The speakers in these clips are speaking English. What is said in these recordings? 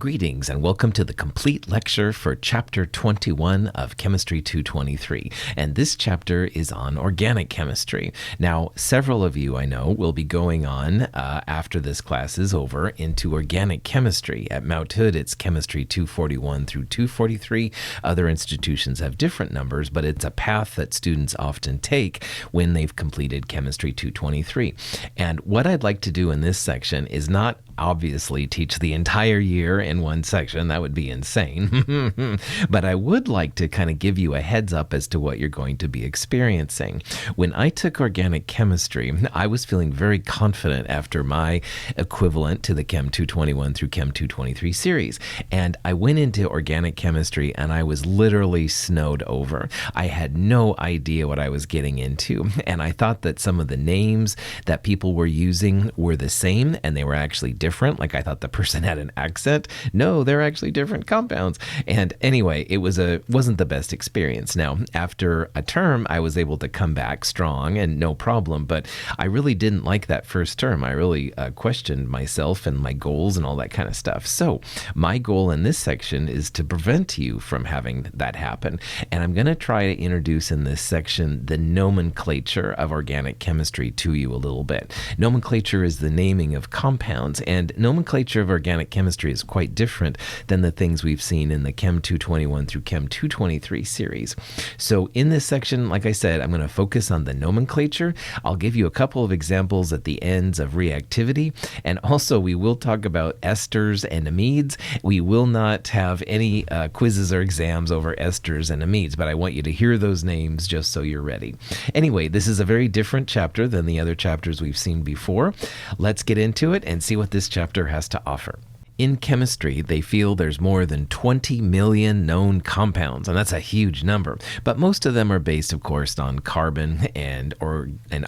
Greetings and welcome to the complete lecture for Chapter 21 of Chemistry 223. And this chapter is on organic chemistry. Now, several of you I know will be going on after this class is over into organic chemistry. At Mount Hood, it's Chemistry 241 through 243. Other institutions have different numbers, but it's a path that students often take when they've completed Chemistry 223. And what I'd like to do in this section is not obviously teach the entire year in one section. That would be insane. But I would like to kind of give you a heads up as to what you're going to be experiencing. When I took organic chemistry, I was feeling very confident after my equivalent to the Chem 221 through Chem 223 series. And I went into organic chemistry and I was literally snowed over. I had no idea what I was getting into. And I thought that some of the names that people were using were the same and they were actually different. Like I thought the person had an accent. No, they're actually different compounds. And anyway, it wasn't the best experience. Now, after a term, I was able to come back strong and no problem. But I really didn't like that first term. I really questioned myself and my goals and all that kind of stuff. So my goal in this section is to prevent you from having that happen. And I'm going to try to introduce in this section the nomenclature of organic chemistry to you a little bit. Nomenclature is the naming of compounds, and nomenclature of organic chemistry is quite different than the things we've seen in the Chem 221 through Chem 223 series. So in this section, like I said, I'm going to focus on the nomenclature. I'll give you a couple of examples at the ends of reactivity, and also we will talk about esters and amides. We will not have any quizzes or exams over esters and amides, but I want you to hear those names just so you're ready. Anyway, this is a very different chapter than the other chapters we've seen before. Let's get into it and see what this chapter has to offer. In chemistry, they feel there's more than 20 million known compounds, and that's a huge number. But most of them are based, of course, on carbon and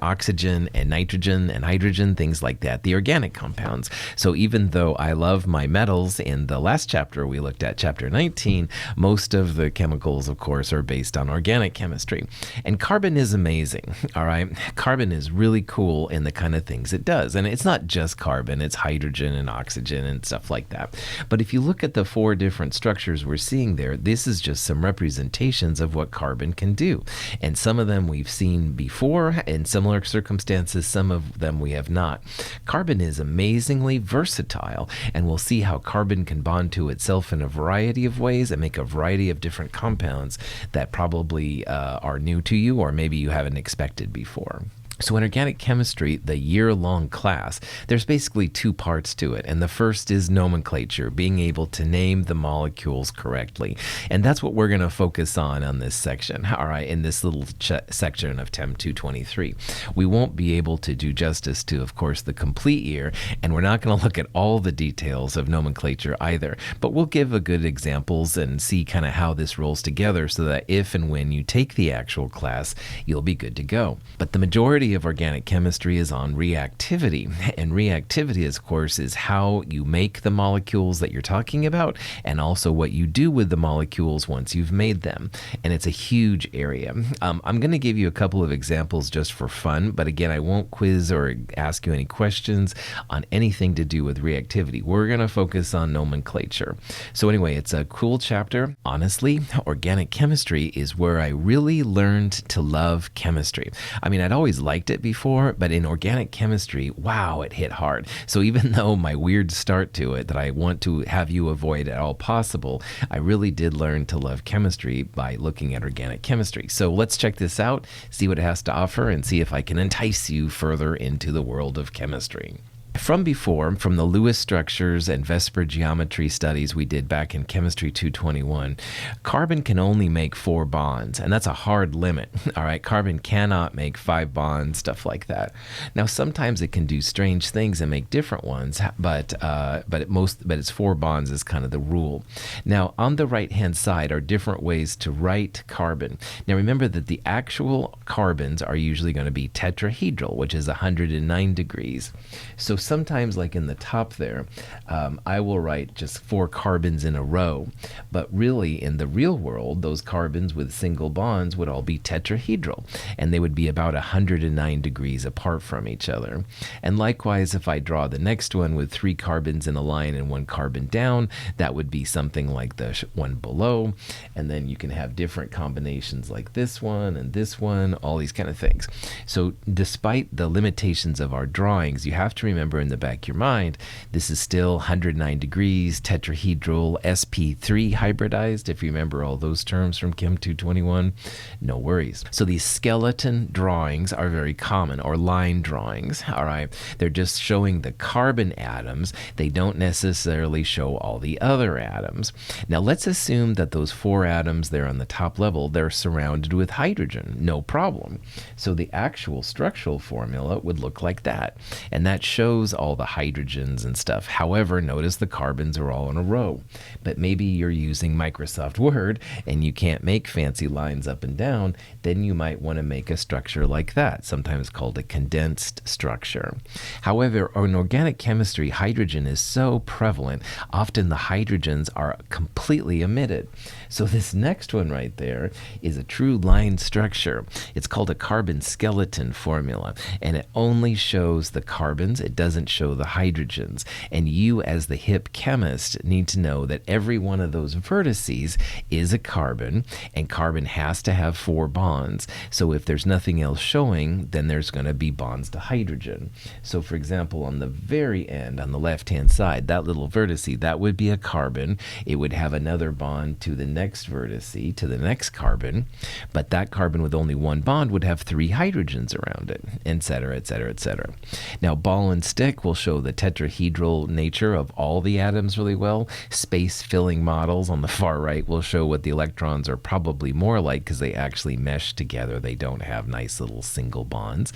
oxygen and nitrogen and hydrogen, things like that, the organic compounds. So even though I love my metals in the last chapter we looked at, chapter 19, most of the chemicals, of course, are based on organic chemistry. And carbon is amazing, all right? Carbon is really cool in the kind of things it does. And it's not just carbon, it's hydrogen and oxygen and stuff like that. But if you look at the four different structures we're seeing there, this is just some representations of what carbon can do. And some of them we've seen before in similar circumstances, some of them we have not. Carbon is amazingly versatile, and we'll see how carbon can bond to itself in a variety of ways and make a variety of different compounds that probably are new to you or maybe you haven't expected before. So in organic chemistry, the year-long class, there's basically two parts to it. And the first is nomenclature, being able to name the molecules correctly. And that's what we're going to focus on this section, all right, in this little section of Chem 223. We won't be able to do justice to, of course, the complete year, and we're not going to look at all the details of nomenclature either. But we'll give a good examples and see kind of how this rolls together so that if and when you take the actual class, you'll be good to go. But the majority of organic chemistry is on reactivity, and reactivity, of course, is how you make the molecules that you're talking about and also what you do with the molecules once you've made them. And it's a huge area. I'm going to give you a couple of examples just for fun, but again, I won't quiz or ask you any questions on anything to do with reactivity. We're going to focus on nomenclature. So anyway, it's a cool chapter. Honestly, organic chemistry is where I really learned to love chemistry. I mean, I'd always liked it before, but in organic chemistry, wow, it hit hard. So even though my weird start to it that I want to have you avoid at all possible, I really did learn to love chemistry by looking at organic chemistry. So let's check this out, see what it has to offer, and see if I can entice you further into the world of chemistry. From before, from the Lewis structures and VSEPR geometry studies we did back in Chemistry 221, carbon can only make 4 bonds, and that's a hard limit. All right, carbon cannot make 5 bonds, stuff like that. Now, sometimes it can do strange things and make different ones, but it's 4 bonds is kind of the rule. Now, on the right-hand side are different ways to write carbon. Now, remember that the actual carbons are usually going to be tetrahedral, which is 109 degrees. So sometimes, like in the top there, I will write just 4 carbons in a row. But really, in the real world, those carbons with single bonds would all be tetrahedral, and they would be about 109 degrees apart from each other. And likewise, if I draw the next one with 3 carbons in a line and 1 carbon down, that would be something like the one below. And then you can have different combinations like this one and this one, all these kind of things. So despite the limitations of our drawings, you have to remember in the back of your mind, this is still 109 degrees, tetrahedral, sp3 hybridized, if you remember all those terms from Chem 221, no worries. So these skeleton drawings are very common, or line drawings, all right? They're just showing the carbon atoms. They don't necessarily show all the other atoms. Now let's assume that those 4 atoms there on the top level, they're surrounded with hydrogen, no problem. So the actual structural formula would look like that, and that shows all the hydrogens and stuff. However, notice the carbons are all in a row. But maybe you're using Microsoft Word and you can't make fancy lines up and down, then you might want to make a structure like that, sometimes called a condensed structure. However, in organic chemistry, hydrogen is so prevalent, often the hydrogens are completely omitted. So this next one right there is a true line structure. It's called a carbon skeleton formula, and it only shows the carbons. It doesn't show the hydrogens. And you, as the hip chemist, need to know that every one of those vertices is a carbon, and carbon has to have 4 bonds. So if there's nothing else showing, then there's going to be bonds to hydrogen. So for example, on the very end, on the left-hand side, that little vertice, that would be a carbon. It would have another bond to the next vertice, to the next carbon, but that carbon with only 1 bond would have 3 hydrogens around it, etc., etc., etc. Now, ball and stick will show the tetrahedral nature of all the atoms really well. Space-filling models on the far right will show what the electrons are probably more like because they actually mesh together. They don't have nice little single bonds.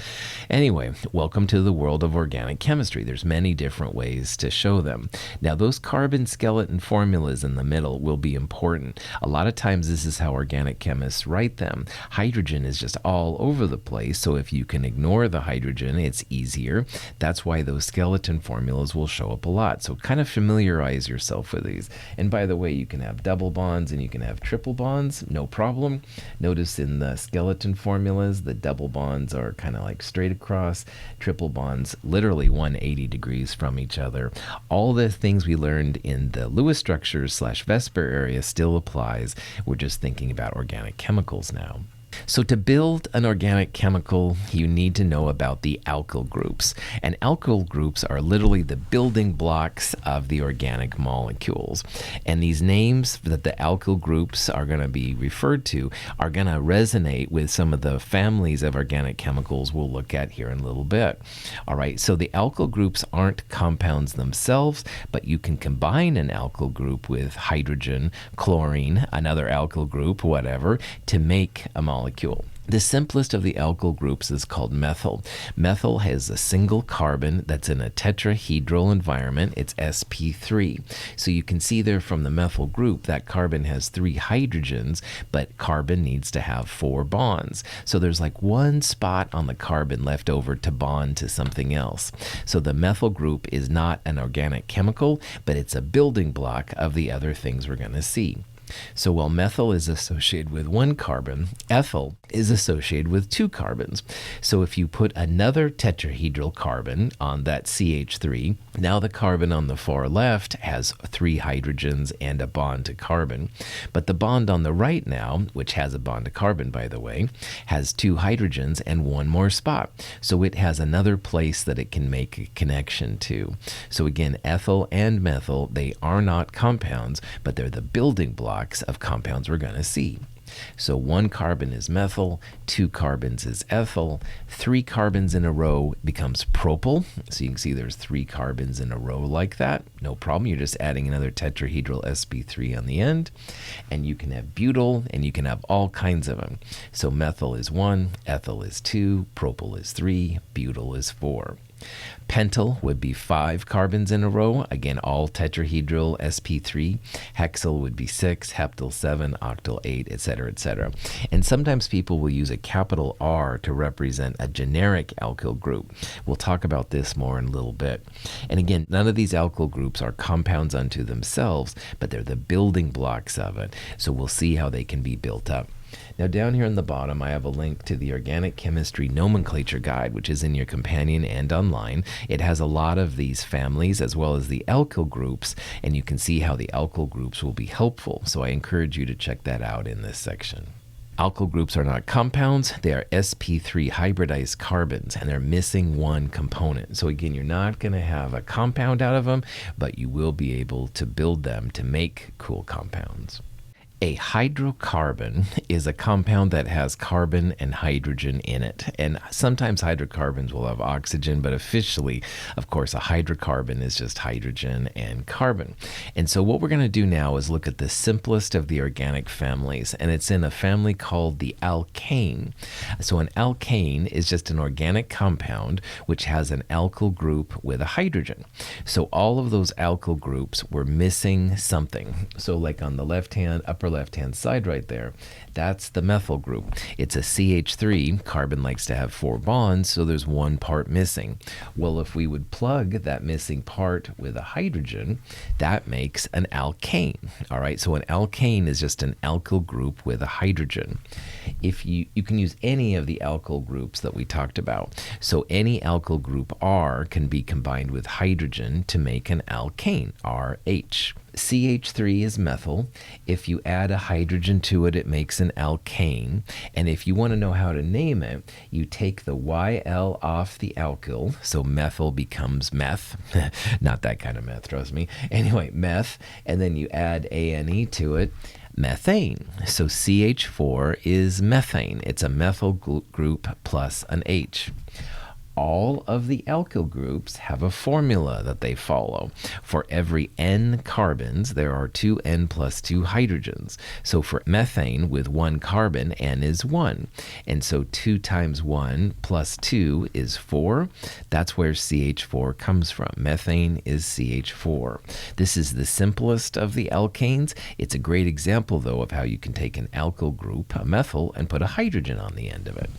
Anyway, welcome to the world of organic chemistry. There's many different ways to show them. Now, those carbon skeleton formulas in the middle will be important. A lot of times this is how organic chemists write them. Hydrogen is just all over the place, so if you can ignore the hydrogen, it's easier. That's why those skeleton formulas will show up a lot. So kind of familiarize yourself with these. And by the way, you can have double bonds and you can have triple bonds, no problem. Notice in the skeleton formulas, the double bonds are kind of like straight across, triple bonds literally 180 degrees from each other. All the things we learned in the Lewis structures / Vesper area still applies. We're just thinking about organic chemicals now. So to build an organic chemical, you need to know about the alkyl groups. And alkyl groups are literally the building blocks of the organic molecules. And these names that the alkyl groups are going to be referred to are going to resonate with some of the families of organic chemicals we'll look at here in a little bit. All right, so the alkyl groups aren't compounds themselves, but you can combine an alkyl group with hydrogen, chlorine, another alkyl group, whatever, to make a molecule. The simplest of the alkyl groups is called methyl. Methyl has a single carbon that's in a tetrahedral environment. It's sp3. So you can see there from the methyl group that carbon has 3 hydrogens, but carbon needs to have 4 bonds. So there's like 1 spot on the carbon left over to bond to something else. So the methyl group is not an organic chemical, but it's a building block of the other things we're going to see. So while methyl is associated with 1 carbon, ethyl is associated with 2 carbons. So if you put another tetrahedral carbon on that CH3, now the carbon on the far left has 3 hydrogens and a bond to carbon. But the bond on the right now, which has a bond to carbon by the way, has 2 hydrogens and 1 more spot. So it has another place that it can make a connection to. So again, ethyl and methyl, they are not compounds, but they're the building blocks of compounds we're going to see. So 1 carbon is methyl, 2 carbons is ethyl, 3 carbons in a row becomes propyl. So you can see there's 3 carbons in a row like that. No problem. You're just adding another tetrahedral sp3 on the end. And you can have butyl, and you can have all kinds of them. So methyl is 1, ethyl is 2, propyl is 3, butyl is 4. Pentyl would be 5 carbons in a row, again, all tetrahedral sp3. Hexyl would be 6, heptyl 7, octyl 8, etc., etc. And sometimes people will use a capital R to represent a generic alkyl group. We'll talk about this more in a little bit. And again, none of these alkyl groups are compounds unto themselves, but they're the building blocks of it. So we'll see how they can be built up. Now down here on the bottom, I have a link to the Organic Chemistry Nomenclature Guide, which is in your companion and online. It has a lot of these families as well as the alkyl groups, and you can see how the alkyl groups will be helpful. So I encourage you to check that out in this section. Alkyl groups are not compounds, they are sp3 hybridized carbons, and they're missing one component. So again, you're not going to have a compound out of them, but you will be able to build them to make cool compounds. A hydrocarbon is a compound that has carbon and hydrogen in it. And sometimes hydrocarbons will have oxygen, but officially, of course, a hydrocarbon is just hydrogen and carbon. And so what we're going to do now is look at the simplest of the organic families, and it's in a family called the alkane. So an alkane is just an organic compound which has an alkyl group with a hydrogen. So all of those alkyl groups were missing something. So like on the upper left-hand side right there, that's the methyl group. It's a CH3. Carbon likes to have 4 bonds, so there's one part missing. Well, if we would plug that missing part with a hydrogen, that makes an alkane. All right, so an alkane is just an alkyl group with a hydrogen. If you can use any of the alkyl groups that we talked about. So any alkyl group R can be combined with hydrogen to make an alkane, RH. CH3 is methyl. If you add a hydrogen to it, it makes an alkane. And if you want to know how to name it, you take the YL off the alkyl, so methyl becomes meth. Not that kind of meth, trust me. Anyway, meth, and then you add ANE to it, methane. So CH4 is methane. It's a methyl group plus an H. All of the alkyl groups have a formula that they follow. For every N carbons, there are 2 N plus 2 hydrogens. So for methane with 1 carbon, N is 1. And so 2 times 1 plus 2 is 4. That's where CH4 comes from. Methane is CH4. This is the simplest of the alkanes. It's a great example, though, of how you can take an alkyl group, a methyl, and put a hydrogen on the end of it.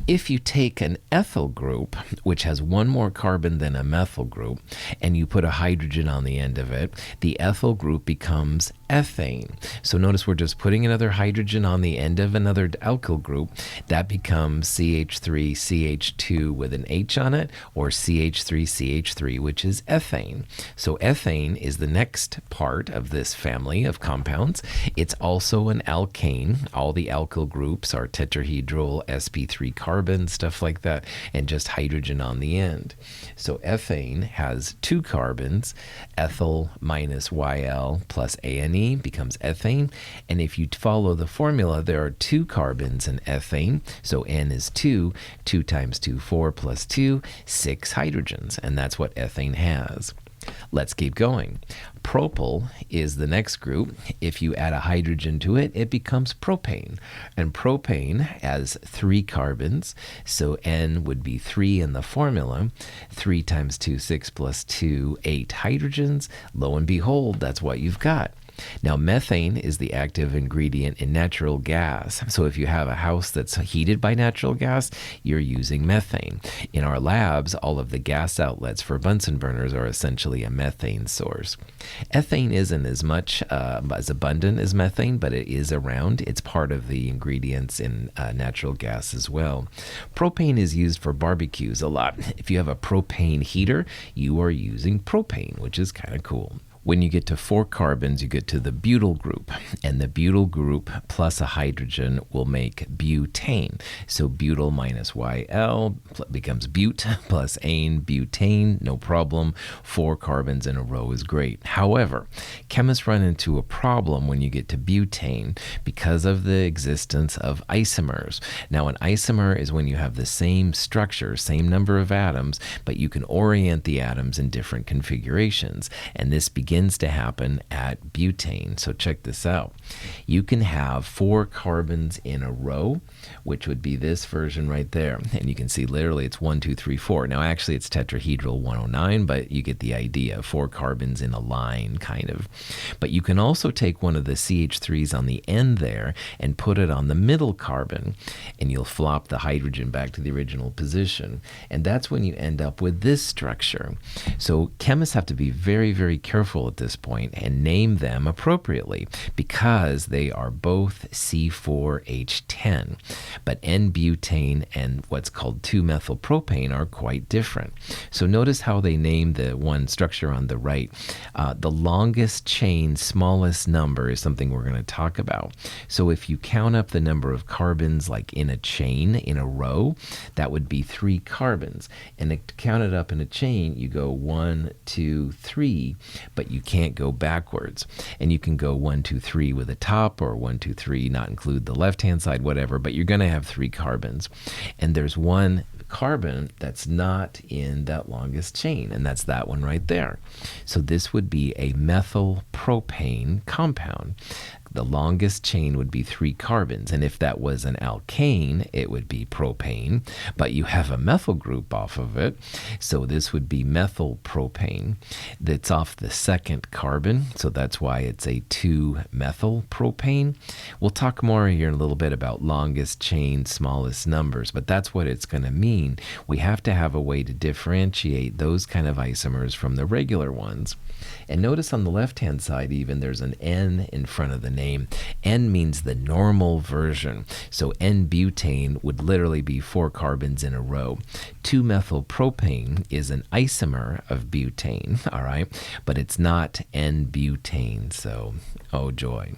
If you take an ethyl group, which has 1 more carbon than a methyl group, and you put a hydrogen on the end of it, the ethyl group becomes ethane. So notice we're just putting another hydrogen on the end of another alkyl group. That becomes CH3CH2 with an H on it, or CH3CH3, which is ethane. So ethane is the next part of this family of compounds. It's also an alkane. All the alkyl groups are tetrahedral sp3 carbon, stuff like that, and just hydrogen on the end. So ethane has 2 carbons. Ethyl minus YL plus ANE becomes ethane. And if you follow the formula, there are 2 carbons in ethane. So N is 2. 2 times 2, 4 plus 2, 6 hydrogens. And that's what ethane has. Let's keep going. Propyl is the next group. If you add a hydrogen to it, it becomes propane. And propane has 3 carbons, so N would be 3 in the formula. 3 times 2, 6 plus 2, 8 hydrogens. Lo and behold, that's what you've got. Now, methane is the active ingredient in natural gas. So if you have a house that's heated by natural gas, you're using methane. In our labs, all of the gas outlets for Bunsen burners are essentially a methane source. Ethane isn't as much as abundant as methane, but it is around. It's part of the ingredients in natural gas as well. Propane is used for barbecues a lot. If you have a propane heater, you are using propane, which is kind of cool. When you get to 4 carbons, you get to the butyl group, and the butyl group plus a hydrogen will make butane. So butyl minus YL becomes but plus ane, butane, no problem. 4 carbons in a row is great. However, chemists run into a problem when you get to butane because of the existence of isomers. Now, an isomer is when you have the same structure, same number of atoms, but you can orient the atoms in different configurations. And this begins to happen at butane. So check this out. You can have 4 carbons in a row, which would be this version right there. And you can see literally it's 1, 2, 3, 4. Now, actually, it's tetrahedral 109, but you get the idea. 4 carbons in a line, kind of. But you can also take one of the CH3s on the end there and put it on the middle carbon, and you'll flop the hydrogen back to the original position. And that's when you end up with this structure. So chemists have to be very, very careful at this point and name them appropriately because they are both C4H10. But N-butane and what's called 2-methylpropane are quite different. So notice how they name the one structure on the right. The longest chain, smallest number is something we're going to talk about. So if you count up the number of carbons like in a chain, in a row, that would be 3 carbons. And to count it up in a chain, you go 1, 2, 3, but you can't go backwards. And you can go 1, 2, 3 with a top, or 1, 2, 3, not include the left-hand side, whatever, but you're going to have 3 carbons. And there's one carbon that's not in that longest chain, and that's that one right there. So this would be a methylpropane compound. The longest chain would be 3 carbons, and if that was an alkane, it would be propane, but you have a methyl group off of it, so this would be methylpropane. That's off the second carbon, so that's why it's a 2-methylpropane. We'll talk more here in a little bit about longest chain, smallest numbers, but that's what it's going to mean. We have to have a way to differentiate those kind of isomers from the regular ones. And notice on the left-hand side even there's an N in front of the name. N means the normal version. So N-butane would literally be 4 carbons in a row. 2-methylpropane is an isomer of butane, all right? But it's not N-butane, so oh joy.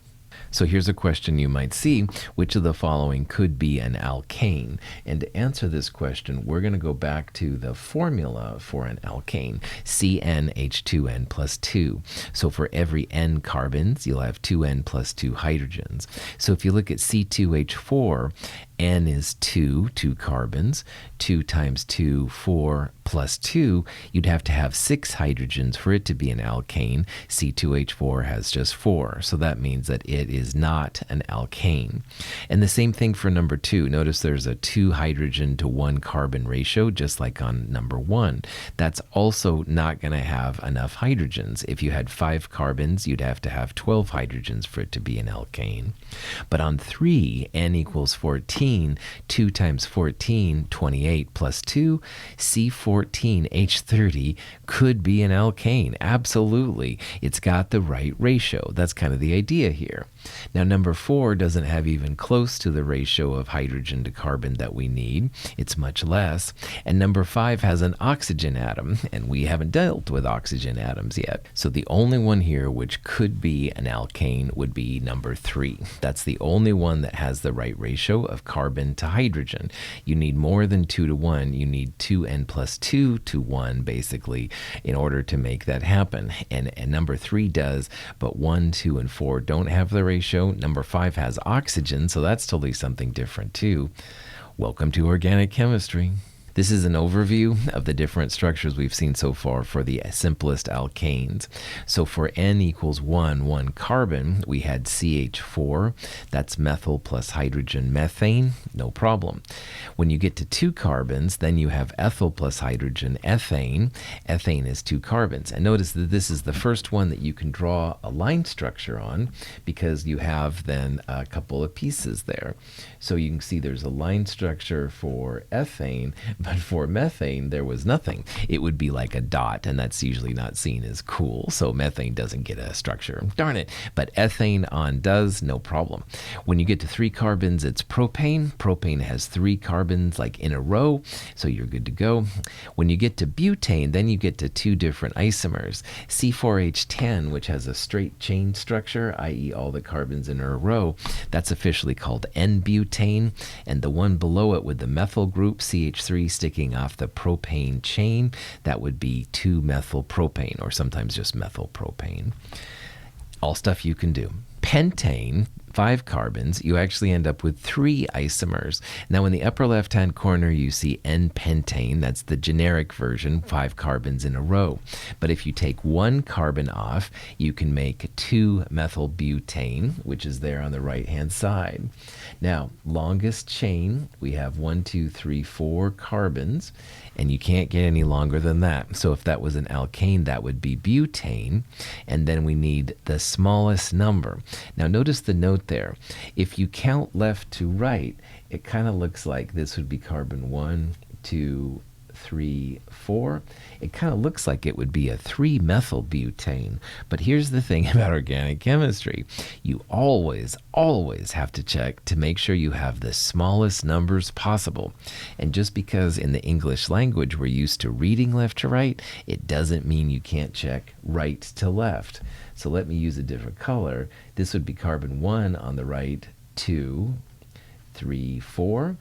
So here's a question you might see: which of the following could be an alkane? And to answer this question, we're going to go back to the formula for an alkane, CnH2n plus 2. So for every N carbons, you'll have 2N plus 2 hydrogens. So if you look at C2H4, N is 2 carbons. 2 times 2, 4, plus 2, you'd have to have 6 hydrogens for it to be an alkane. C2H4 has just 4, so that means that it is not an alkane. And the same thing for number 2. Notice there's a 2 hydrogen to 1 carbon ratio, just like on number 1. That's also not going to have enough hydrogens. If you had 5 carbons, you'd have to have 12 hydrogens for it to be an alkane. But on 3, N equals 14, 2 times 14, 28 plus 2, C14H30 could be an alkane. Absolutely. It's got the right ratio. That's kind of the idea here. Now, number 4 doesn't have even close to the ratio of hydrogen to carbon that we need. It's much less. And number 5 has an oxygen atom, and we haven't dealt with oxygen atoms yet. So the only one here which could be an alkane would be number 3. That's the only one that has the right ratio of carbon to hydrogen. You need more than 2 to 1. You need 2N plus 2 to 1, basically, in order to make that happen. And number 3 does, but 1, 2, and 4 don't have the ratio. Number 5 has oxygen, so that's totally something different too. Welcome to Organic Chemistry. This is an overview of the different structures we've seen so far for the simplest alkanes. So for N equals 1 carbon, we had CH4. That's methyl plus hydrogen methane, no problem. When you get to 2 carbons, then you have ethyl plus hydrogen ethane. Ethane is 2 carbons. And notice that this is the first one that you can draw a line structure on because you have then a couple of pieces there. So you can see there's a line structure for ethane, but for methane, there was nothing. It would be like a dot, and that's usually not seen as cool. So methane doesn't get a structure. Darn it. But ethane on does, no problem. When you get to 3 carbons, it's propane. Propane has 3 carbons like in a row, so you're good to go. When you get to butane, then you get to 2 different isomers. C4H10, which has a straight chain structure, i.e. all the carbons in a row, that's officially called N-butane. And the one below it with the methyl group, CH3, sticking off the propane chain, that would be 2-methylpropane, or sometimes just methylpropane. All stuff you can do. Pentane, 5 carbons, you actually end up with 3 isomers. Now in the upper left-hand corner, you see N-pentane. That's the generic version, 5 carbons in a row. But if you take 1 carbon off, you can make 2-methylbutane, which is there on the right-hand side. Now, longest chain, we have 1, 2, 3, 4 carbons, and you can't get any longer than that. So if that was an alkane, that would be butane, and then we need the smallest number. Now notice the note there. If you count left to right, it kind of looks like this would be carbon 1, 2, 3, 4. It kind of looks like it would be a 3-methylbutane. But here's the thing about organic chemistry. You always have to check to make sure you have the smallest numbers possible. And just because in the English language we're used to reading left to right, it doesn't mean you can't check right to left. So let me use a different color. This would be carbon 1 on the right, 2, 3, 4.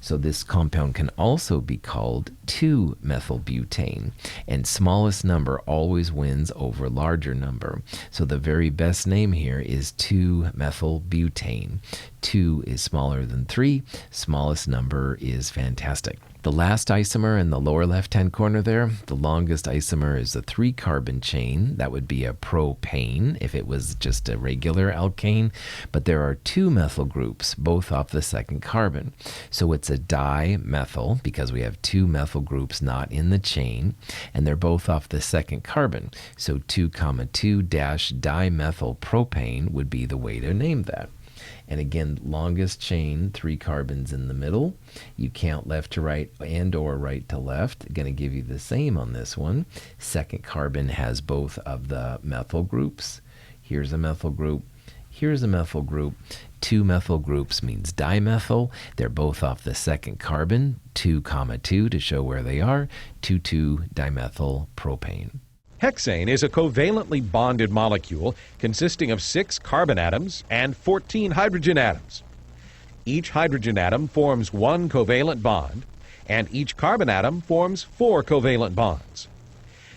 So this compound can also be called 2-methylbutane, and smallest number always wins over larger number. So the very best name here is 2-methylbutane. 2 is smaller than 3. Smallest number is fantastic. The last isomer in the lower left-hand corner there, the longest isomer is a 3-carbon chain. That would be a propane if it was just a regular alkane. But there are 2 methyl groups, both off the second carbon. So it's a dimethyl because we have 2 methyl groups not in the chain, and they're both off the second carbon. So 2,2-dimethylpropane would be the way to name that. And again, longest chain, 3 carbons in the middle. You count left to right and or right to left. Going to give you the same on this one. Second carbon has both of the methyl groups. Here's a methyl group. Here's a methyl group. 2 methyl groups means dimethyl. They're both off the second carbon, 2, 2 to show where they are, 2,2-dimethylpropane. Hexane is a covalently bonded molecule consisting of 6 carbon atoms and 14 hydrogen atoms. Each hydrogen atom forms 1 covalent bond, and each carbon atom forms 4 covalent bonds.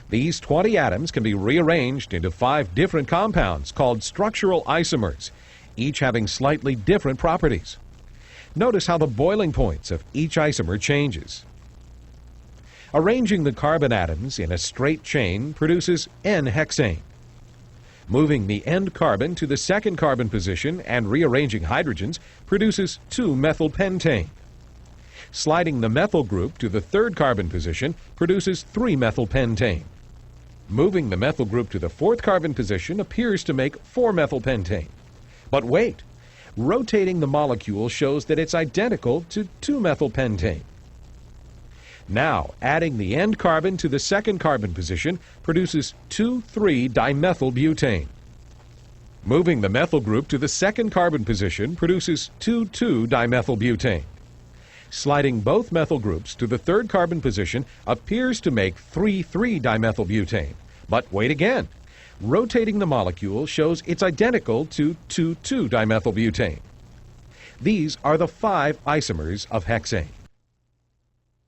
These 20 atoms can be rearranged into 5 different compounds called structural isomers, each having slightly different properties. Notice how the boiling points of each isomer changes. Arranging the carbon atoms in a straight chain produces N-hexane. Moving the end carbon to the second carbon position and rearranging hydrogens produces 2-methylpentane. Sliding the methyl group to the third carbon position produces 3-methylpentane. Moving the methyl group to the fourth carbon position appears to make 4-methylpentane. But wait, rotating the molecule shows that it's identical to 2-methylpentane. Now, adding the end carbon to the second carbon position produces 2,3-dimethylbutane. Moving the methyl group to the second carbon position produces 2,2-dimethylbutane. Sliding both methyl groups to the third carbon position appears to make 3,3-dimethylbutane. But wait again. Rotating the molecule shows it's identical to 2,2-dimethylbutane. These are the 5 isomers of hexane.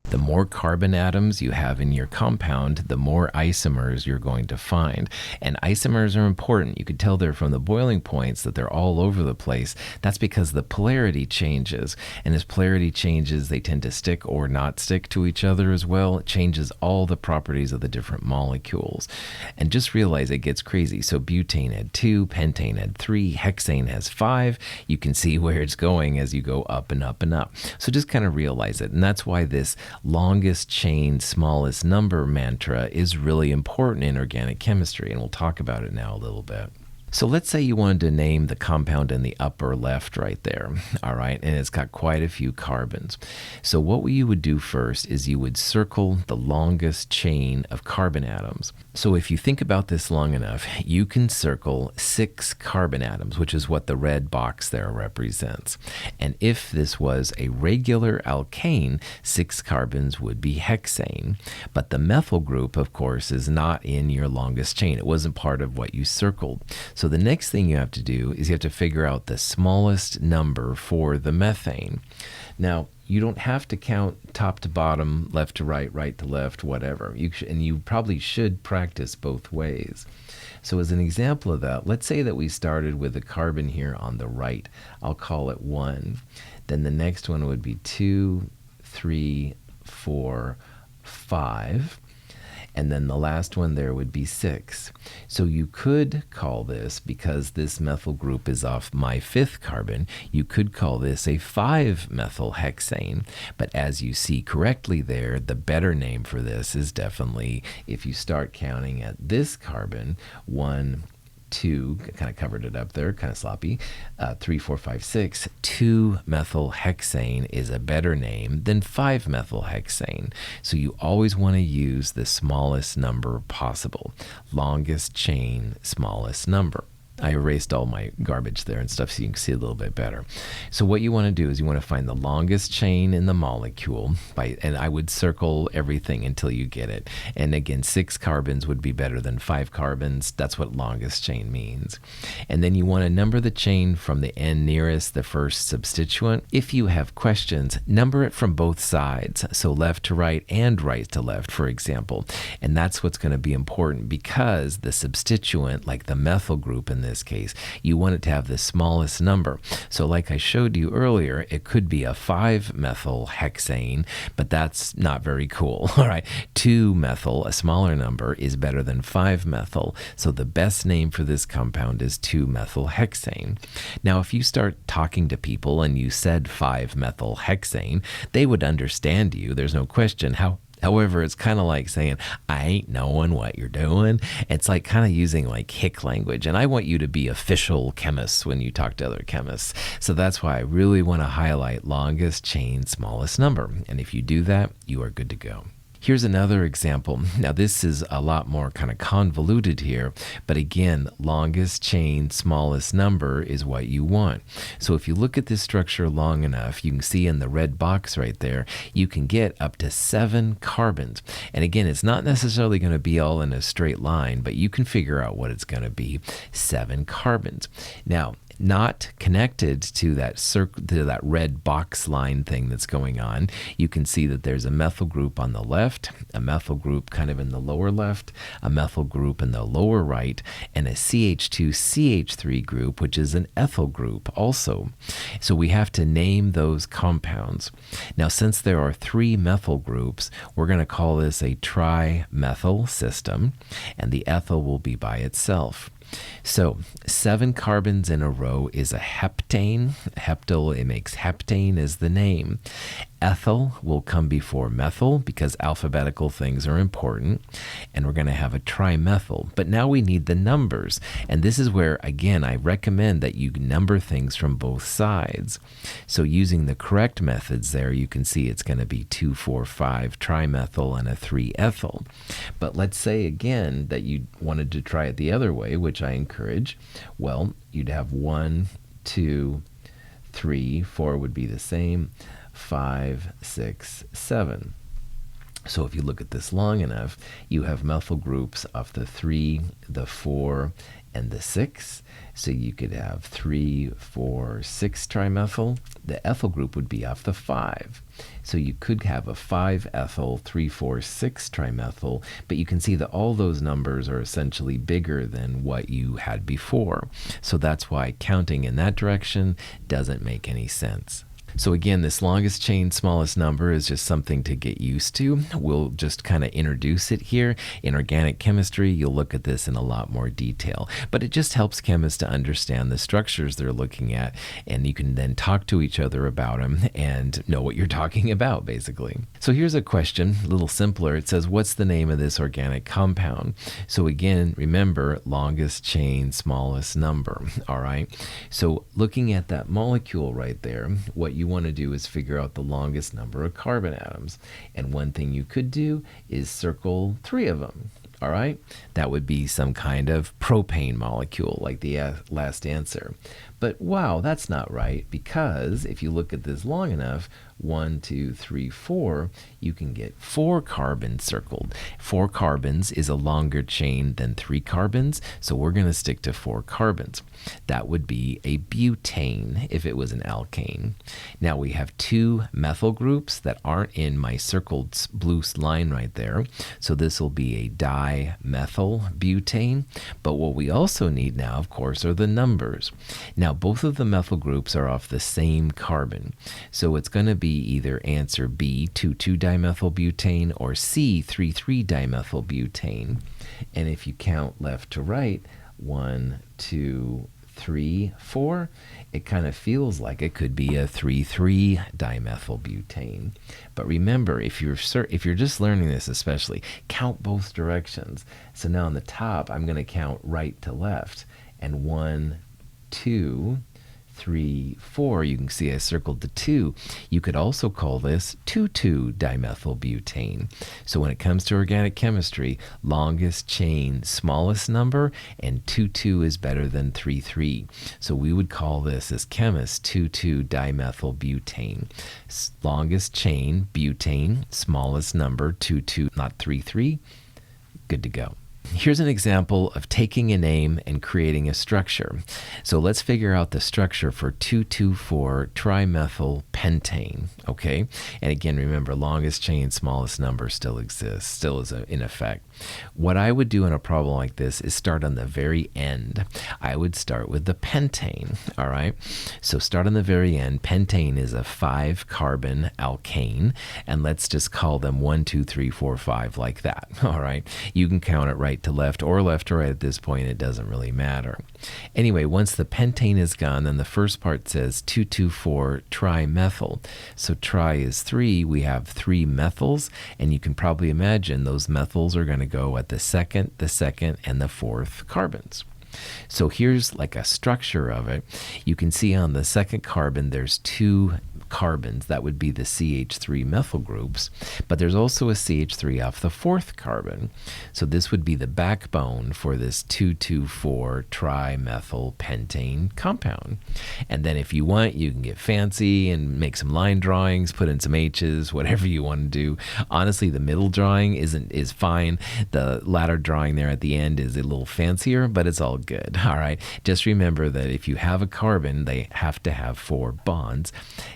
The more carbon atoms you have in your compound, the more isomers you're going to find. And isomers are important. You could tell they're from the boiling points that they're all over the place. That's because the polarity changes. And as polarity changes, they tend to stick or not stick to each other as well. It changes all the properties of the different molecules. And just realize it gets crazy. So butane had 2, pentane had 3, hexane has 5. You can see where it's going as you go up and up and up. So just kind of realize it. And that's why this longest chain, smallest number mantra is really important in organic chemistry, and we'll talk about it now a little bit. So let's say you wanted to name the compound in the upper left right there, all right, and it's got quite a few carbons. So what you would do first is you would circle the longest chain of carbon atoms. So if you think about this long enough, you can circle 6 carbon atoms, which is what the red box there represents. And if this was a regular alkane, 6 carbons would be hexane. But the methyl group, of course, is not in your longest chain. It wasn't part of what you circled. So the next thing you have to do is you have to figure out the smallest number for the methane. Now, you don't have to count top to bottom, left to right, right to left, whatever. And you probably should practice both ways. So as an example of that, let's say that we started with a carbon here on the right. I'll call it 1. Then the next one would be 2, 3, 4, 5. And then the last one there would be 6. So you could call this, because this methyl group is off my 5th carbon, you could call this a 5-methylhexane. But as you see correctly there, the better name for this is definitely, if you start counting at this carbon, 1, 2, kind of covered it up there, kind of sloppy, 3, 4, 5, 6, 2-methylhexane is a better name than 5-methylhexane. So you always want to use the smallest number possible. Longest chain, smallest number. I erased all my garbage there and stuff so you can see a little bit better. So what you want to do is you want to find the longest chain in the molecule, and I would circle everything until you get it. And again, 6 carbons would be better than 5 carbons. That's what longest chain means. And then you want to number the chain from the end nearest the first substituent. If you have questions, number it from both sides, so left to right and right to left, for example. And that's what's going to be important, because the substituent, like the methyl group in this case, you want it to have the smallest number. So like I showed you earlier, it could be a 5-methylhexane, but that's not very cool. All right, 2-methyl, a smaller number, is better than 5-methyl. So the best name for this compound is 2-methylhexane. Now, if you start talking to people and you said 5-methylhexane, they would understand you. There's no question. However, it's kind of like saying, I ain't knowing what you're doing. It's like kind of using like hick language. And I want you to be official chemists when you talk to other chemists. So that's why I really want to highlight longest chain, smallest number. And if you do that, you are good to go. Here's another example. Now, this is a lot more kind of convoluted here, but again, longest chain, smallest number is what you want. So if you look at this structure long enough, you can see in the red box right there, you can get up to 7 carbons. And again, it's not necessarily going to be all in a straight line, but you can figure out what it's going to be, 7 carbons. Now, not connected to that that red box line thing that's going on, you can see that there's a methyl group on the left, a methyl group kind of in the lower left, a methyl group in the lower right, and a CH2CH3 group, which is an ethyl group also. So we have to name those compounds. Now, since there are 3 methyl groups, we're going to call this a trimethyl system, and the ethyl will be by itself. So 7 carbons in a row is a heptane. Heptyl, it makes heptane as the name. Ethyl will come before methyl because alphabetical things are important. And we're going to have a trimethyl. But now we need the numbers. And this is where, again, I recommend that you number things from both sides. So using the correct methods there, you can see it's going to be 2, 4, 5 trimethyl and a 3-ethyl. But let's say again that you wanted to try it the other way, which I encourage. Well, you'd have 1, 2, 3, 4 would be the same, 5, 6, 7. So if you look at this long enough, you have methyl groups of the 3, the 4, and the 6. So you could have 3, 4, 6 trimethyl. The ethyl group would be off the 5. So you could have a 5-ethyl, 3, 4, 6 trimethyl, but you can see that all those numbers are essentially bigger than what you had before. So that's why counting in that direction doesn't make any sense. So again, this longest chain, smallest number is just something to get used to. We'll just kind of introduce it here. In organic chemistry, you'll look at this in a lot more detail. But it just helps chemists to understand the structures they're looking at, and you can then talk to each other about them and know what you're talking about, basically. So here's a question, a little simpler. It says, what's the name of this organic compound? So again, remember, longest chain, smallest number, all right? So looking at that molecule right there, what you want to do is figure out the longest number of carbon atoms. And one thing you could do is circle 3 of them. All right, that would be some kind of propane molecule like the last answer. But wow, that's not right, because if you look at this long enough, 1, 2, 3, 4, you can get 4 carbons circled. 4 carbons is a longer chain than 3 carbons, so we're going to stick to 4 carbons. That would be a butane if it was an alkane. Now we have 2 methyl groups that aren't in my circled blue line right there, so this will be a dimethyl butane. But what we also need now, of course, are the numbers. Now both of the methyl groups are off the same carbon, so it's going to be either answer B, 2,2-dimethylbutane, or C, 3,3-dimethylbutane. And if you count left to right, 1, 2, 3, 4, it kind of feels like it could be a 3,3-dimethylbutane. But remember, if you're just learning this especially, count both directions. So now on the top, I'm going to count right to left, and 1, 2, 3, 4, you can see I circled the 2. You could also call this 2,2-dimethylbutane. So when it comes to organic chemistry, longest chain, smallest number, and 2,2 is better than 3,3. So we would call this as chemists 2,2-dimethylbutane. Longest chain, butane, smallest number, 2,2, not 3,3. Good to go. Here's an example of taking a name and creating a structure. So let's figure out the structure for 2,2,4-trimethylpentane, okay? And again, remember, longest chain, smallest number still exists, still is in effect. What I would do in a problem like this is start on the very end. I would start with the pentane, all right? So start on the very end. Pentane is a 5-carbon alkane, and let's just call them 1, 2, 3, 4, 5, like that, all right? You can count it right to left or left to right at this point. It doesn't really matter. Anyway, once the pentane is gone, then the first part says 2,2,4-trimethyl. So tri is 3. We have 3 methyls, and you can probably imagine those methyls are going to go at the second, and the 4th carbons. So here's like a structure of it. You can see on the second carbon there's 2 carbons. That would be the CH3 methyl groups, but there's also a CH3 off the 4th carbon. So this would be the backbone for this 2,2,4-trimethylpentane compound. And then if you want, you can get fancy and make some line drawings, put in some H's, whatever you want to do. Honestly, the middle drawing is fine. The latter drawing there at the end is a little fancier, but it's all good. All right. Just remember that if you have a carbon, they have to have 4 bonds.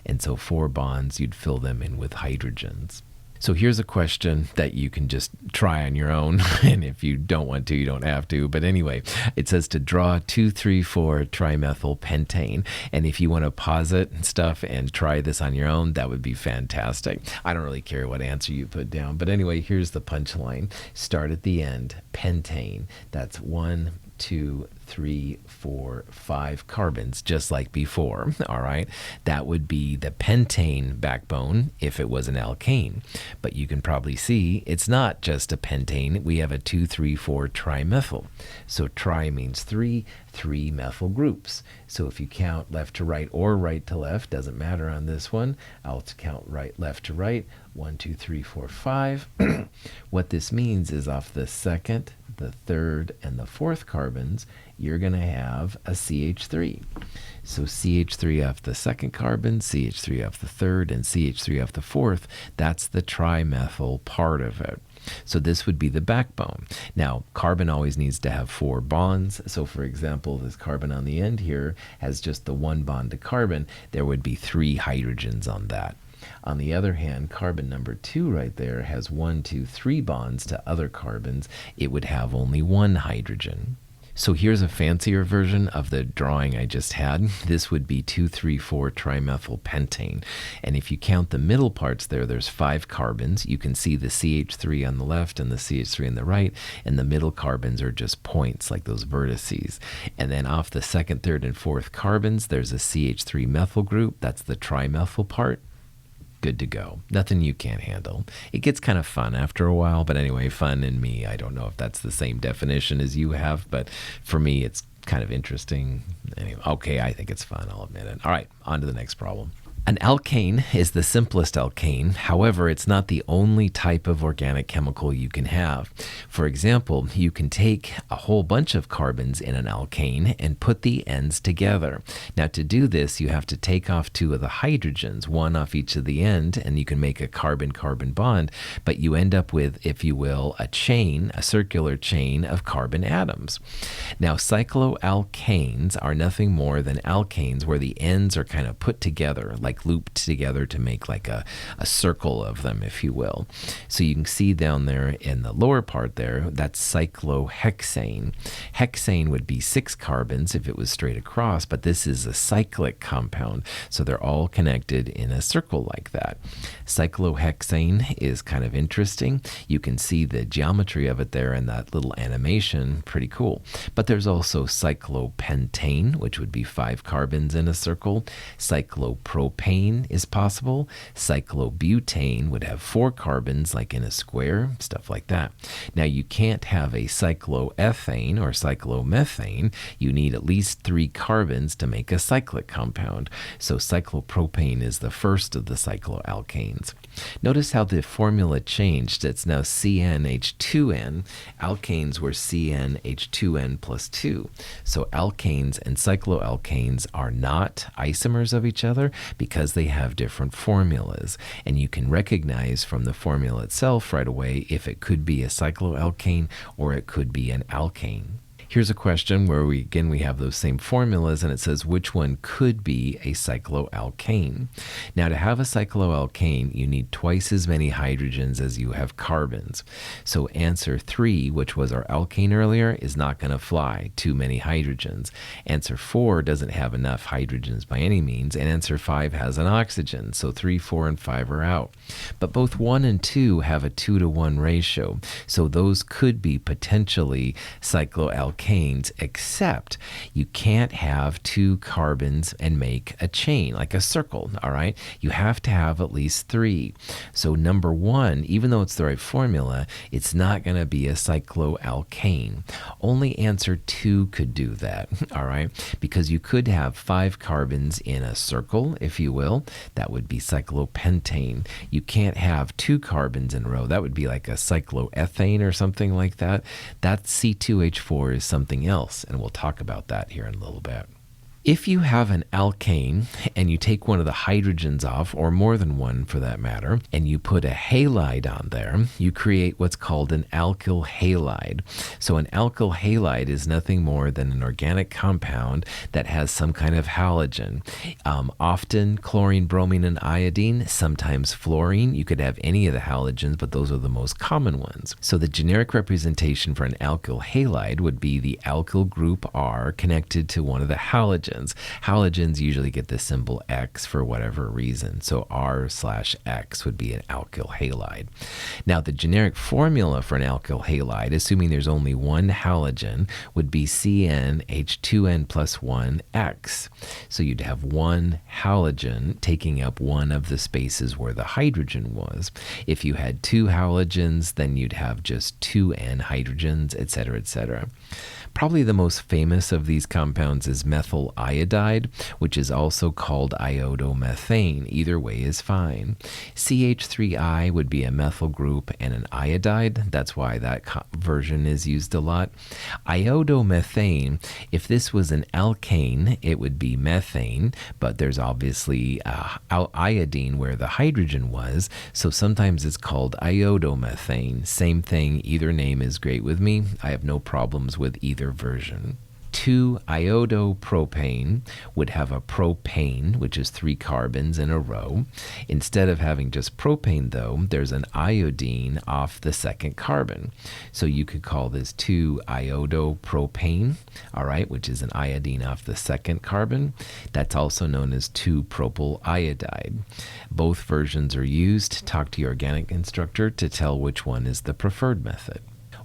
And so 4 bonds, you'd fill them in with hydrogens. So here's a question that you can just try on your own. And if you don't want to, you don't have to. But anyway, it says to draw 2,3,4-trimethylpentane. And if you want to pause it and stuff and try this on your own, that would be fantastic. I don't really care what answer you put down. But anyway, here's the punchline. Start at the end. Pentane. That's 1, 2, 3, 4, 5 carbons, just like before, all right? That would be the pentane backbone if it was an alkane. But you can probably see it's not just a pentane. We have a 2,3,4-trimethyl. So tri means 3 methyl groups. So if you count left to right or right to left, doesn't matter on this one. I'll count left to right, 1, 2, 3, 4, 5. What this means is off the second, the 3rd, and the 4th carbons, you're going to have a CH3. So CH3 off the 2nd carbon, CH3 off the 3rd, and CH3 off the 4th, that's the trimethyl part of it. So this would be the backbone. Now, carbon always needs to have 4 bonds. So for example, this carbon on the end here has just the 1 bond to carbon. There would be 3 hydrogens on that. On the other hand, carbon number 2 right there has 1, 2, 3 bonds to other carbons. It would have only 1 hydrogen. So here's a fancier version of the drawing I just had. This would be 2,3,4-trimethylpentane. And if you count the middle parts there, there's 5 carbons. You can see the CH3 on the left and the CH3 on the right, and the middle carbons are just points, like those vertices. And then off the 2nd, 3rd, and 4th carbons, there's a CH3 methyl group. That's the trimethyl part. Good to go. Nothing you can't handle. It gets kind of fun after a while, but anyway, fun in me. I don't know if that's the same definition as you have, but for me, it's kind of interesting. Anyway, okay, I think it's fun. I'll admit it. All right, on to the next problem. An alkane is the simplest alkane. However, it's not the only type of organic chemical you can have. For example, you can take a whole bunch of carbons in an alkane and put the ends together. Now, to do this, you have to take off two of the hydrogens, one off each of the end, and you can make a carbon-carbon bond, but you end up with, if you will, a chain, a circular chain of carbon atoms. Now, cycloalkanes are nothing more than alkanes where the ends are kind of put together, like looped together to make like a circle of them, if you will. So you can see down there in the lower part there, that's cyclohexane. Hexane would be 6 carbons if it was straight across, but this is a cyclic compound, so they're all connected in a circle like that. Cyclohexane is kind of interesting. You can see the geometry of it there in that little animation, pretty cool. But there's also cyclopentane, which would be 5 carbons in a circle. Cyclopropane is possible. Cyclobutane would have 4 carbons like in a square, stuff like that. Now you can't have a cycloethane or cyclomethane. You need at least 3 carbons to make a cyclic compound. So cyclopropane is the first of the cycloalkanes. Notice how the formula changed. It's now CnH2n. Alkanes were CnH2n plus 2. So alkanes and cycloalkanes are not isomers of each other because they have different formulas. And you can recognize from the formula itself right away if it could be a cycloalkane or it could be an alkane. Here's a question where we have those same formulas, and it says which one could be a cycloalkane. Now, to have a cycloalkane, you need twice as many hydrogens as you have carbons. So answer 3, which was our alkane earlier, is not going to fly, too many hydrogens. Answer 4 doesn't have enough hydrogens by any means, and answer 5 has an oxygen, so 3, 4, and 5 are out. But both 1 and 2 have a 2-to-1 ratio, so those could be potentially cycloalkanes. Except you can't have 2 carbons and make a chain, like a circle, all right? You have to have at least 3. So number 1, even though it's the right formula, it's not going to be a cycloalkane. Only answer 2 could do that, all right? Because you could have 5 carbons in a circle, if you will. That would be cyclopentane. You can't have 2 carbons in a row. That would be like a cycloethane or something like that. That C2H4 is something else, and we'll talk about that here in a little bit. If you have an alkane and you take one of the hydrogens off, or more than one for that matter, and you put a halide on there, you create what's called an alkyl halide. So an alkyl halide is nothing more than an organic compound that has some kind of halogen. Often chlorine, bromine, and iodine, sometimes fluorine. You could have any of the halogens, but those are the most common ones. So the generic representation for an alkyl halide would be the alkyl group R connected to one of the halogens. Halogens usually get the symbol X for whatever reason, so R/X would be an alkyl halide. Now, the generic formula for an alkyl halide, assuming there's only one halogen, would be CnH2n plus 1X. So you'd have one halogen taking up one of the spaces where the hydrogen was. If you had 2 halogens, then you'd have just 2 N hydrogens, etc., etc. Probably the most famous of these compounds is methyl iodide, which is also called iodomethane. Either way is fine. CH3I would be a methyl group and an iodide. That's why that version is used a lot. Iodomethane, if this was an alkane, it would be methane, but there's obviously iodine where the hydrogen was, so sometimes it's called iodomethane. Same thing, either name is great with me. I have no problems with either version. 2-iodopropane would have a propane, which is 3 carbons in a row. Instead of having just propane, though, there's an iodine off the second carbon. So you could call this 2-iodopropane, all right, which is an iodine off the second carbon. That's also known as 2-propyl iodide. Both versions are used. Talk to your organic instructor to tell which one is the preferred method.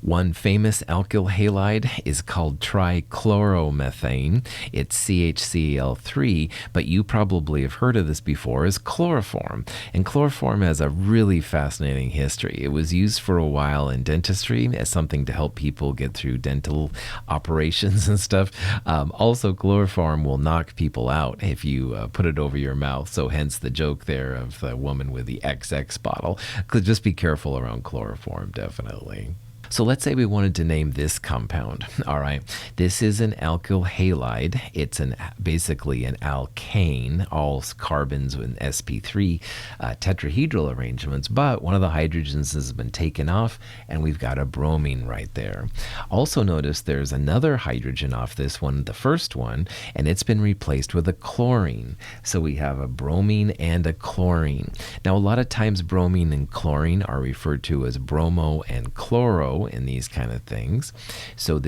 One famous alkyl halide is called trichloromethane. It's CHCl3, but you probably have heard of this before as chloroform. And chloroform has a really fascinating history. It was used for a while in dentistry as something to help people get through dental operations and stuff. Also, chloroform will knock people out if you put it over your mouth. So hence the joke there of the woman with the XX bottle. Just be careful around chloroform, definitely. So let's say we wanted to name this compound. All right, this is an alkyl halide. It's basically an alkane, all carbons with sp3 tetrahedral arrangements, but one of the hydrogens has been taken off and we've got a bromine right there. Also notice there's another hydrogen off this one, the first one, and it's been replaced with a chlorine. So we have a bromine and a chlorine. Now a lot of times bromine and chlorine are referred to as bromo and chloro in these kind of things. So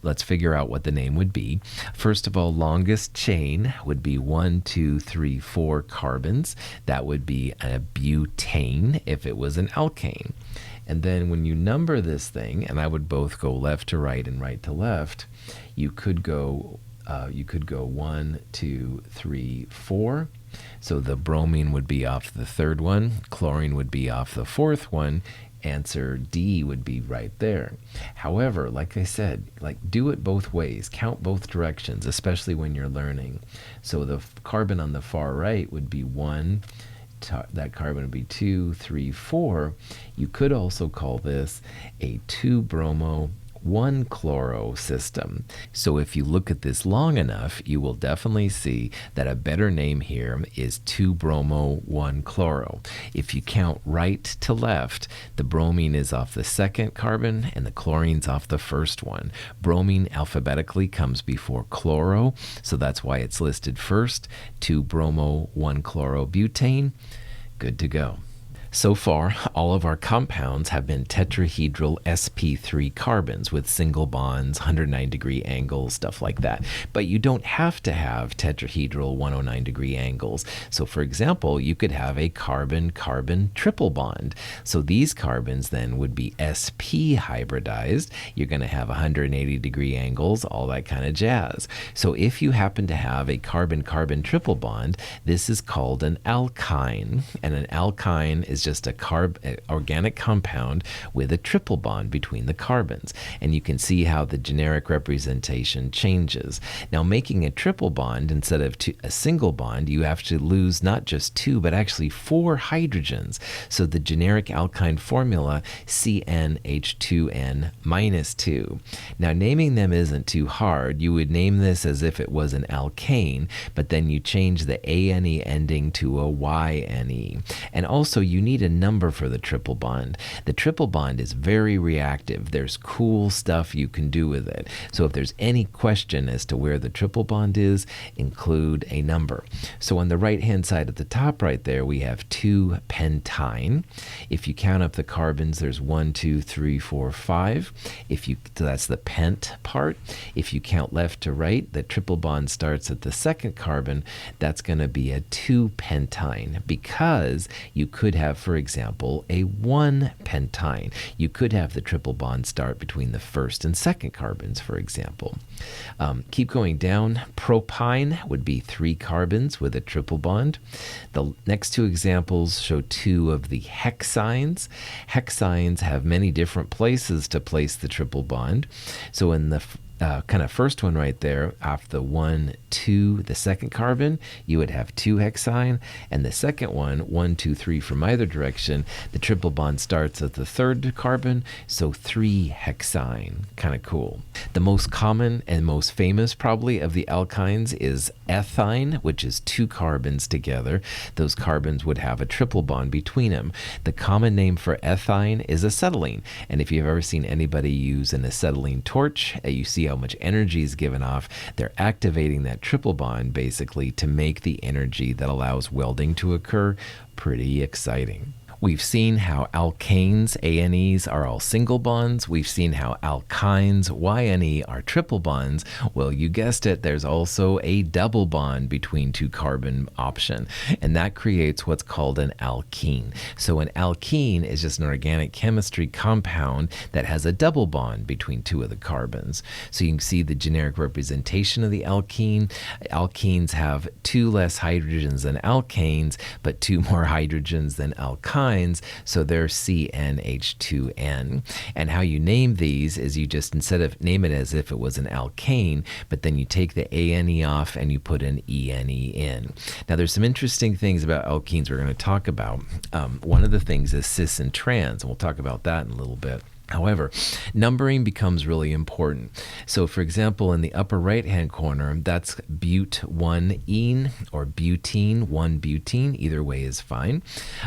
let's figure out what the name would be. First of all, longest chain would be 1, 2, 3, 4 carbons. That would be a butane if it was an alkane. And then when you number this thing, and I would both go left to right and right to left, you could go 1, 2, 3, 4. So the bromine would be off the third one, chlorine would be off the fourth one. Answer D would be right there. However, like I said, do it both ways. Count both directions, especially when you're learning. So the carbon on the far right would be 1. That carbon would be 2, 3, 4. You could also call this a 2-bromo 1-chloro system. So if you look at this long enough, you will definitely see that a better name here is 2-bromo 1-chloro. If you count right to left, the bromine is off the second carbon and the chlorine's off the first one. Bromine alphabetically comes before chloro, so that's why it's listed first. 2-bromo 1-chlorobutane. Good to go. So far, all of our compounds have been tetrahedral sp3 carbons with single bonds, 109-degree angles, stuff like that. But you don't have to have tetrahedral 109-degree angles. So for example, you could have a carbon-carbon triple bond. So these carbons then would be sp hybridized. You're going to have 180-degree angles, all that kind of jazz. So if you happen to have a carbon-carbon triple bond, this is called an alkyne. And an alkyne is just a organic compound with a triple bond between the carbons. And you can see how the generic representation changes. Now, making a triple bond instead of a single bond, you have to lose not just 2, but actually 4 hydrogens. So the generic alkyne formula, CnH2n minus 2. Now, naming them isn't too hard. You would name this as if it was an alkane, but then you change the ane ending to a yne. And also, you need a number for the triple bond. The triple bond is very reactive. There's cool stuff you can do with it. So if there's any question as to where the triple bond is, include a number. So on the right-hand side at the top right there, we have 2-pentyne. If you count up the carbons, there's 1, 2, 3, 4, 5. So that's the pent part. If you count left to right, the triple bond starts at the second carbon. That's going to be a 2-pentyne because you could have, for example, a 1-pentyne. You could have the triple bond start between the first and second carbons, for example. Keep going down. Propyne would be 3 carbons with a triple bond. The next 2 examples show 2 of the hexynes. Hexynes have many different places to place the triple bond. So in the kind of first one right there, off the 1, 2, the second carbon, you would have 2-hexyne, and the second one, 1, 2, 3 from either direction, the triple bond starts at the third carbon, so 3-hexyne. Kind of cool. The most common and most famous probably of the alkynes is ethyne, which is 2 carbons together. Those carbons would have a triple bond between them. The common name for ethyne is acetylene, and if you've ever seen anybody use an acetylene torch, you see how much energy is given off. They're activating that triple bond basically to make the energy that allows welding to occur. Pretty exciting. We've seen how alkanes, ANEs, are all single bonds. We've seen how alkynes, YNE, are triple bonds. Well, you guessed it, there's also a double bond between two carbon option, and that creates what's called an alkene. So an alkene is just an organic chemistry compound that has a double bond between two of the carbons. So you can see the generic representation of the alkene. Alkenes have two less hydrogens than alkanes, but two more hydrogens than alkynes. So they're CnH2n. And how you name these is you just, instead of name it as if it was an alkane, but then you take the ANE off and you put an ENE in. Now there's some interesting things about alkenes we're going to talk about. One of the things is cis and trans, and we'll talk about that in a little bit. However, numbering becomes really important. So, for example, in the upper right-hand corner, that's but1-ene or butene, 1-butene. Either way is fine.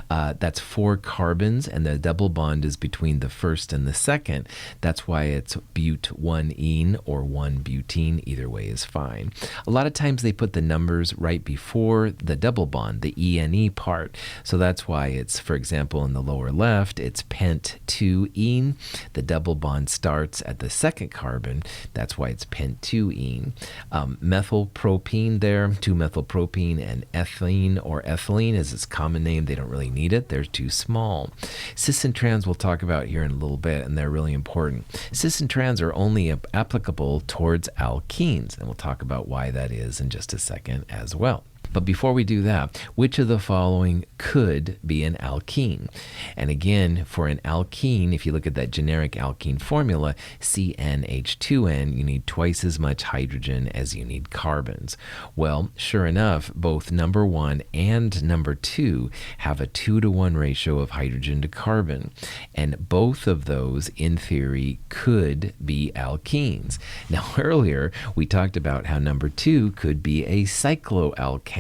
That's 4 carbons, and the double bond is between the first and the second. That's why it's but1-ene or 1-butene. Either way is fine. A lot of times they put the numbers right before the double bond, the ENE part. So that's why it's, for example, in the lower left, it's pent2-ene. The double bond starts at the second carbon. That's why it's pent2-ene. Methylpropene there, 2-methylpropene, and ethylene or ethylene is its common name. They don't really need it. They're too small. Cis and trans we'll talk about here in a little bit, and they're really important. Cis and trans are only applicable towards alkenes, and we'll talk about why that is in just a second as well. But before we do that, which of the following could be an alkene? And again, for an alkene, if you look at that generic alkene formula, CnH2n, you need twice as much hydrogen as you need carbons. Well, sure enough, both number 1 and number 2 have a 2-to-1 ratio of hydrogen to carbon. And both of those, in theory, could be alkenes. Now, earlier, we talked about how number 2 could be a cycloalkane,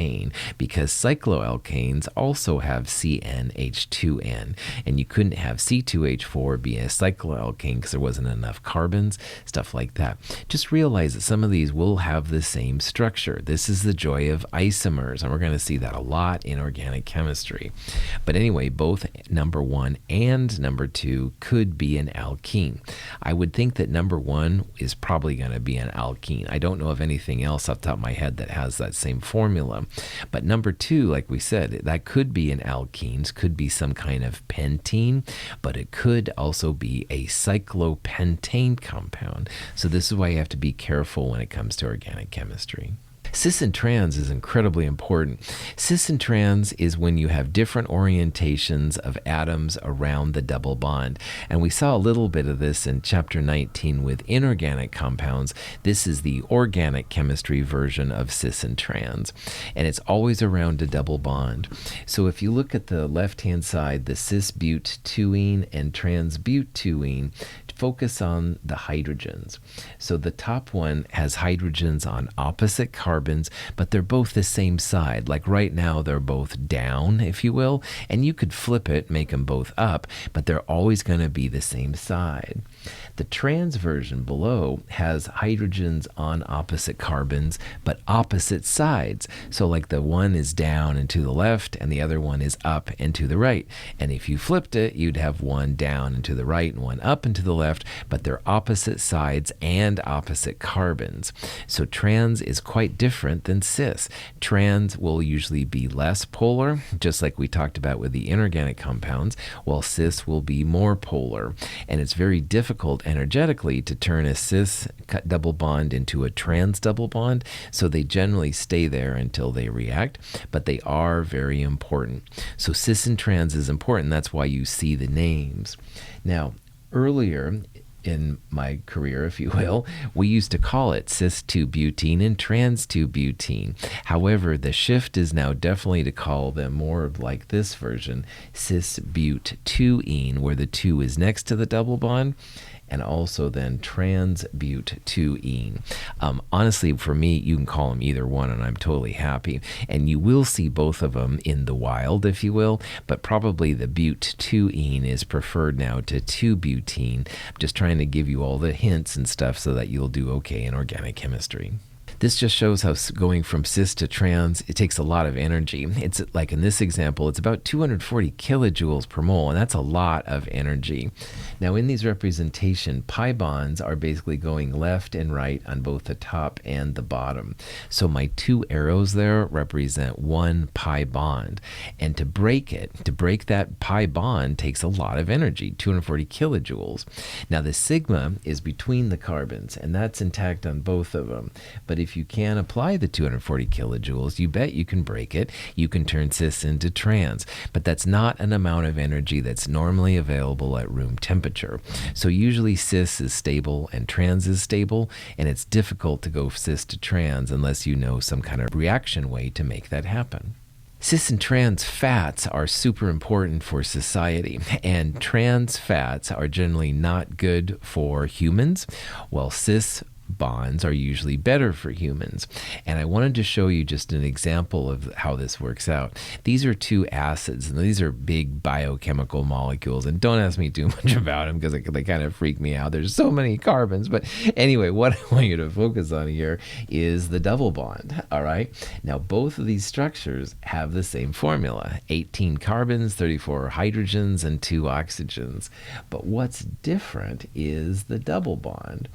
because cycloalkanes also have CnH2n, and you couldn't have C2H4 be a cycloalkane because there wasn't enough carbons, stuff like that. Just realize that some of these will have the same structure. This is the joy of isomers, and we're going to see that a lot in organic chemistry. But anyway, both number 1 and number 2 could be an alkene. I would think that number 1 is probably going to be an alkene. I don't know of anything else off the top of my head that has that same formula. But number 2, like we said, that could be an alkenes, could be some kind of pentene, but it could also be a cyclopentane compound. So this is why you have to be careful when it comes to organic chemistry. Cis and trans is incredibly important. Cis and trans is when you have different orientations of atoms around the double bond. And we saw a little bit of this in chapter 19 with inorganic compounds. This is the organic chemistry version of cis and trans. And it's always around a double bond. So if you look at the left-hand side, the cis-but-2-ene and trans-but-2-ene, focus on the hydrogens. So the top one has hydrogens on opposite carbons, but they're both the same side. Like right now, they're both down, if you will, and you could flip it, make them both up, but they're always going to be the same side. The trans version below has hydrogens on opposite carbons, but opposite sides. So like the one is down and to the left, and the other one is up and to the right. And if you flipped it, you'd have one down and to the right and one up and to the left, but they're opposite sides and opposite carbons. So trans is quite different than cis. Trans will usually be less polar, just like we talked about with the inorganic compounds, while cis will be more polar. And it's very difficult energetically to turn a cis double bond into a trans double bond, so they generally stay there until they react, but they are very important. So cis and trans is important. That's why you see the names. Now, earlier in my career, if you will, we used to call it cis-2-butene and trans-2-butene. However, the shift is now definitely to call them more like this version, cis-but-2-ene, where the 2 is next to the double bond, and also then trans-but-2-ene. Honestly, for me, you can call them either one, and I'm totally happy. And you will see both of them in the wild, if you will, but probably the but-2-ene is preferred now to 2-butene. I'm just trying to give you all the hints and stuff so that you'll do okay in organic chemistry. This just shows how going from cis to trans, it takes a lot of energy. It's like in this example, it's about 240 kilojoules per mole, and that's a lot of energy. Now in these representation, pi bonds are basically going left and right on both the top and the bottom. So my two arrows there represent one pi bond. And to break that pi bond takes a lot of energy, 240 kilojoules. Now the sigma is between the carbons, and that's intact on both of them. But if you can apply the 240 kilojoules, you bet you can break it. You can turn cis into trans. But that's not an amount of energy that's normally available at room temperature. So usually cis is stable and trans is stable, and it's difficult to go cis to trans unless you know some kind of reaction way to make that happen. Cis and trans fats are super important for society, and trans fats are generally not good for humans, while cis bonds are usually better for humans. And I wanted to show you just an example of how this works out. These are two acids, and these are big biochemical molecules, and don't ask me too much about them because they kind of freak me out. There's so many carbons. But anyway, what I want you to focus on here is the double bond. All right. Now, both of these structures have the same formula: 18 carbons, 34 hydrogens, and 2 oxygens. But what's different is the double bond.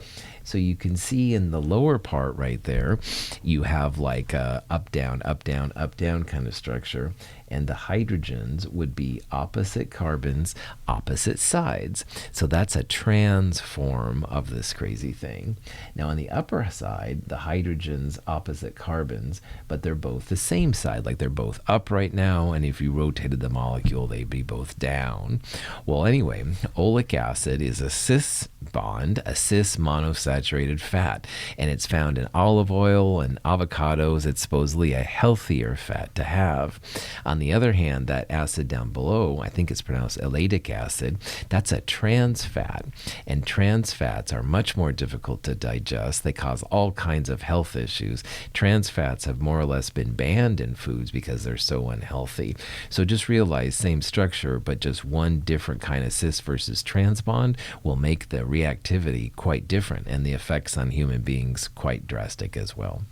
So you can see in the lower part right there, you have like a up, down, up, down, up, down kind of structure. And the hydrogens would be opposite carbons, opposite sides. So that's a trans form of this crazy thing. Now on the upper side, the hydrogens opposite carbons, but they're both the same side, like they're both up right now, and if you rotated the molecule, they'd be both down. Well, anyway, oleic acid is a cis bond, a cis monosaturated fat, and it's found in olive oil and avocados. It's supposedly a healthier fat to have. On the other hand, that acid down below, I think it's pronounced ellatic acid, that's a trans fat, and trans fats are much more difficult to digest. They cause all kinds of health issues. Trans fats have more or less been banned in foods because they're so unhealthy. So just realize, same structure, but just one different kind of cis versus trans bond will make the reactivity quite different, and the effects on human beings quite drastic as well.